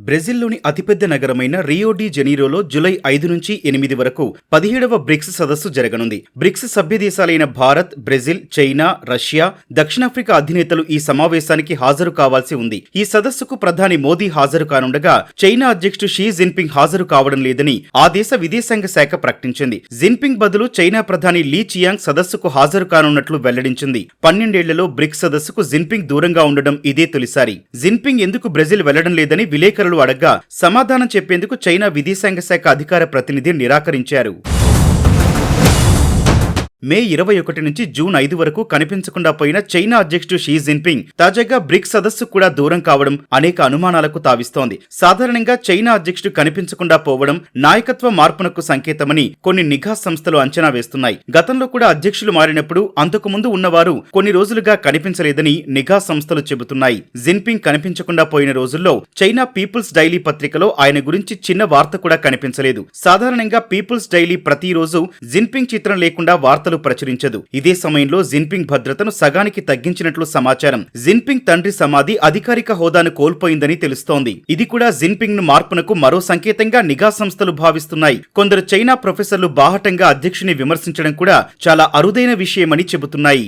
బ్రెజిల్లోని అతిపెద్ద నగరమైన Rio de జెనీరోలో July 5 నుంచి 8 వరకు 17వ బ్రిక్స్ సదస్సు జరగనుంది. బ్రిక్స్ సభ్య దేశాలైన భారత్, బ్రెజిల్, చైనా, రష్యా, దక్షిణాఫ్రికా అధినేతలు ఈ సమావేశానికి హాజరు కావాల్సి ఉంది. ఈ సదస్సుకు ప్రధాని మోదీ హాజరు కానుండగా చైనా అధ్యక్షుడు షీ జిన్పింగ్ హాజరు కావడం లేదని ఆ దేశ విదేశాంగ శాఖ ప్రకటించింది. జిన్పింగ్ బదులు చైనా ప్రధాని లీ చియాంగ్ సదస్సుకు హాజరు కానున్నట్లు వెల్లడించింది. 12 ఏళ్లలో బ్రిక్స్ సదస్సుకు జిన్పింగ్ దూరంగా ఉండడం ఇదే తొలిసారి. జిన్పింగ్ ఎందుకు బ్రెజిల్ వెళ్లడం లేదని విలేకరులు అడగ్గా సమాధానం చెప్పేందుకు చైనా విదేశాంగ శాఖ అధికార ప్రతినిధి నిరాకరించారు. మే 21 నుంచి జూన్ 5 వరకు కనిపించకుండా పోయిన చైనా అధ్యక్షుడు షీ జిన్పింగ్ తాజాగా బ్రిక్స్ సదస్సు కూడా దూరం కావడం అనేక అనుమానాలకు తావిస్తోంది. సాధారణంగా చైనా అధ్యక్షుడు కనిపించకుండా పోవడం నాయకత్వ మార్పునకు సంకేతమని కొన్ని నిఘా సంస్థలు అంచనా వేస్తున్నాయి. గతంలో కూడా అధ్యక్షులు మారినప్పుడు అంతకుముందు ఉన్నవారు కొన్ని రోజులుగా కనిపించలేదని నిఘా సంస్థలు చెబుతున్నాయి. జిన్పింగ్ కనిపించకుండా పోయిన రోజుల్లో చైనా పీపుల్స్ డైలీ పత్రికలో ఆయన గురించి చిన్న వార్త కూడా కనిపించలేదు. సాధారణంగా పీపుల్స్ డైలీ ప్రతిరోజు జిన్పింగ్ చిత్రం లేకుండా వార్తలు ప్రచురించదు. ఇదే సమయంలో జిన్పింగ్ భద్రతను సగానికి తగ్గించినట్లు సమాచారం. జిన్పింగ్ తండ్రి సమాధి అధికారిక హోదాను కోల్పోయిందని తెలుస్తోంది. ఇది కూడా జిన్పింగ్ ను మార్పునకు మరో సంకేతంగా నిఘా సంస్థలు భావిస్తున్నాయి. కొందరు చైనా ప్రొఫెసర్లు బాహటంగా అధ్యక్షుని విమర్శించడం కూడా చాలా అరుదైన విషయమని చెబుతున్నాయి.